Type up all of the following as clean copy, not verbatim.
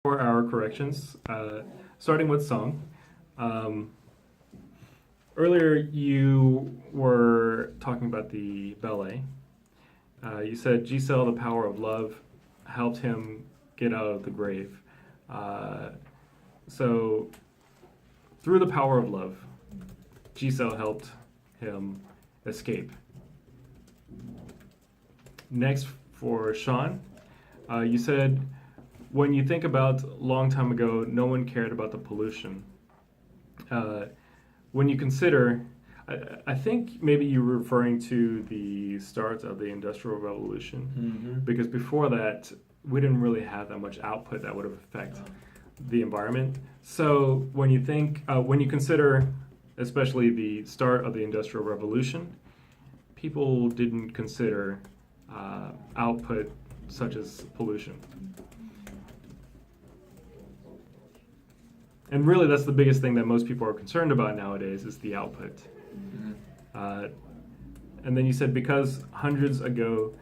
For our corrections, starting with song. Um, Earlier, you were talking about the ballet. You said Giselle, the power of love, helped him get out of the grave. Uh, so, through the power of love, Giselle helped him escape. Next, for Sean, you said when you think about a long time ago, no one cared about the pollution. Uh, when you consider, I think maybe you were referring to the start of the Industrial Revolution, because before that, we didn't really have that much output that would have affected the environment. So when you consider, especially the start of the Industrial Revolution, people didn't consider output such as pollution. And really, that's the biggest thing that most people are concerned about nowadays is the output. Mhm. Uh, and then you said because hundreds ago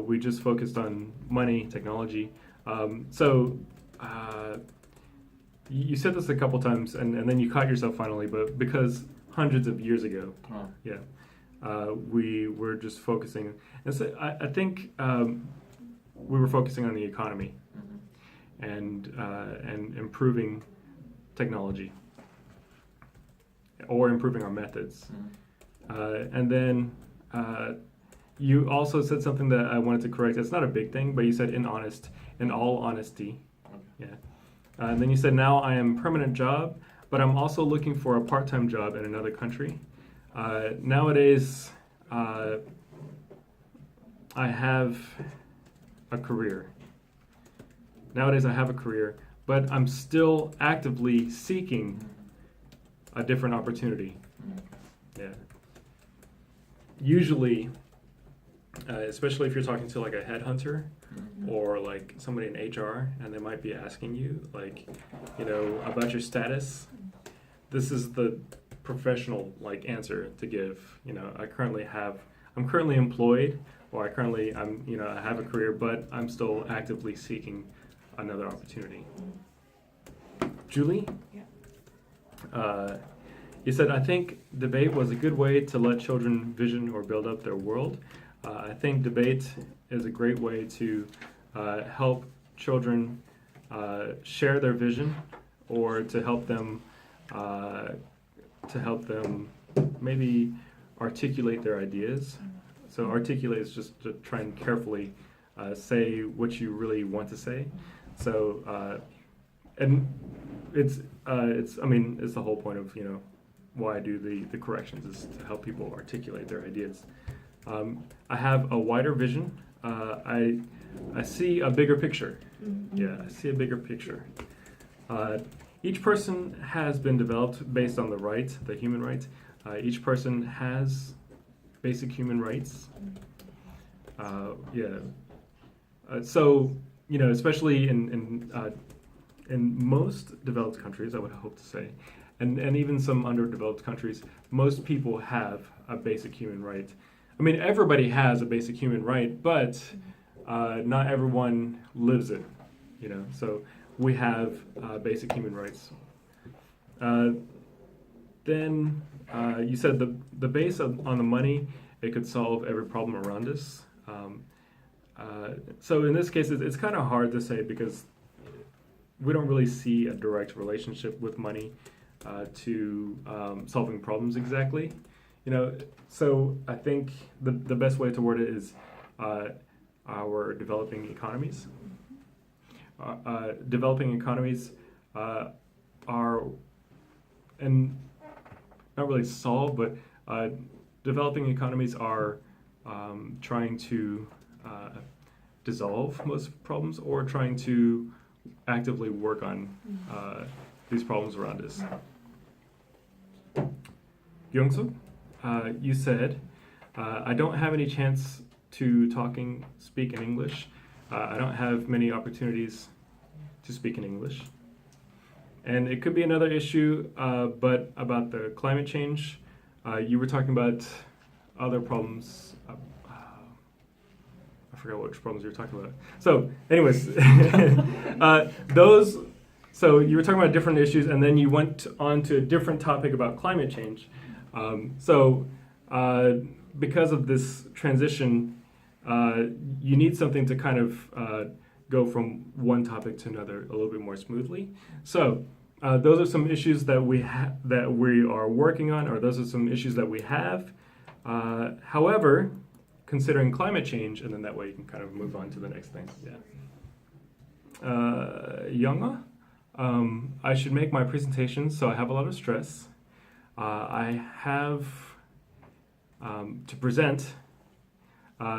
we just focused on money, technology. You said this a couple times, and then you caught yourself finally. But because hundreds of years ago, Huh. yeah, we were just focusing. And so I think we were focusing on the economy Mhm. and improving technology or improving our methods. Mhm. And then you also said something that I wanted to correct. It's not a big thing, but you said in all honesty. Okay. Yeah. And then you said now I am permanent job, but I'm also looking for a part-time job in another country. Nowadays, I have a career. Nowadays, I have a career, but I'm still actively seeking a different opportunity. Mhm. Yeah. Usually, especially if you're talking to like a headhunter Mhm. or like somebody in HR, and they might be asking you, like, about your status. This is the professional like answer to give. I'm currently employed, or I have a career, but I'm still actively seeking another opportunity. Julie? Yeah. You said, I think debate was a good way to let children vision or build up their world. I think debate is a great way to help children share their vision, or to help them maybe articulate their ideas. So articulate is just to try and carefully say what you really want to say. So and it's the whole point of why I do the corrections, is to help people articulate their ideas. I have a wider vision. I see a bigger picture. Yeah, I see a bigger picture. Each person has been developed based on the human rights. Each person has basic human rights. Yeah. Especially in most developed countries, I would hope to say, and even some underdeveloped countries, most people have a basic human right. I mean, everybody has a basic human right, but not everyone lives it. So we have basic human rights. Then you said the base on the money, it could solve every problem around us. So in this case, it's kind of hard to say, because we don't really see a direct relationship with money to solving problems exactly. So I think the best way to word it is our developing economies. Developing economies are, and not really solve, but developing economies are trying to dissolve most problems, or trying to actively work on these problems around us. Youngsoo, you said, I don't have any chance to speak in English. I don't have many opportunities to speak in English. And it could be another issue, but about the climate change, you were talking about other problems. I forgot which problems you were talking about. So, anyways, those. So you were talking about different issues, and then you went on to a different topic about climate change. Because of this transition, you need something to kind of go from one topic to another a little bit more smoothly. So those are some issues that we are working on, or those are some issues that we have. However, considering climate change, and then that way you can kind of move on to the next thing. Yeah. Younga, I should make my presentation, so I have a lot of stress. I have to present.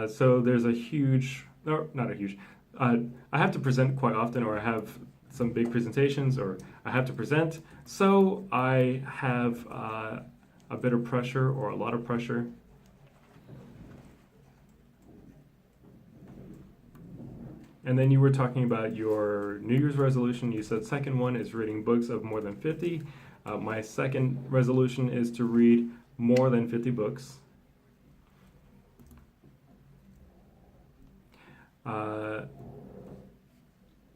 So there's a huge, or not a huge, I have to present quite often, or I have some big presentations, or I have to present. So I have a bit of pressure, or a lot of pressure. And then you were talking about your New Year's resolution. You said second one is reading books of more than 50. My second resolution is to read more than 50 books.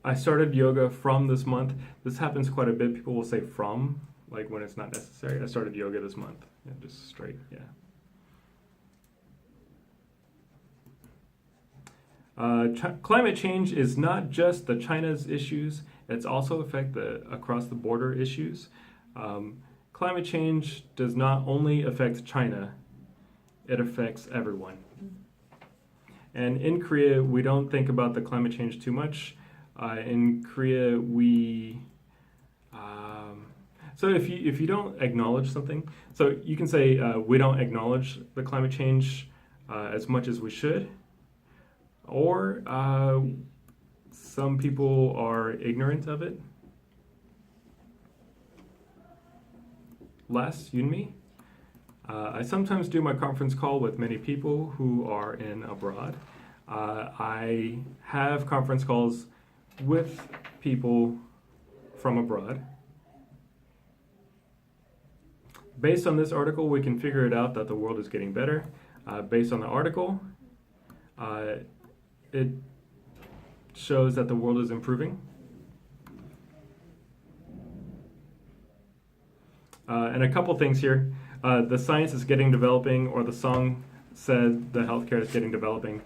I started yoga from this month. This happens quite a bit. People will say from, like when it's not necessary. I started yoga this month. Yeah, just straight, yeah. Climate change is not just the China's issues, it's also affect the across the border issues. Climate change does not only affect China, it affects everyone. And in Korea, we don't think about the climate change too much. In Korea, we so if you don't acknowledge something, so you can say we don't acknowledge the climate change as much as we should. Or some people are ignorant of it. Last, Yunmi, I sometimes do my conference call with many people who are in abroad. I have conference calls with people from abroad. Based on this article, we can figure it out that the world is getting better. Based on the article, it shows that the world is improving. And a couple things here. The science is getting developing, or the song said the healthcare is getting developing.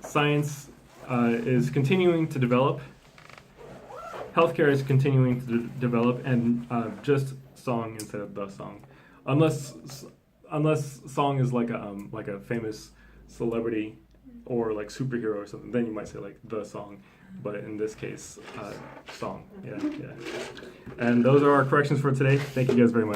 Science is continuing to develop. Healthcare is continuing to develop, and just song instead of the song. Unless song is like a famous celebrity or like superhero or something, then you might say like the song, but in this case, song. Yeah. And those are our corrections for today. Thank you guys very much.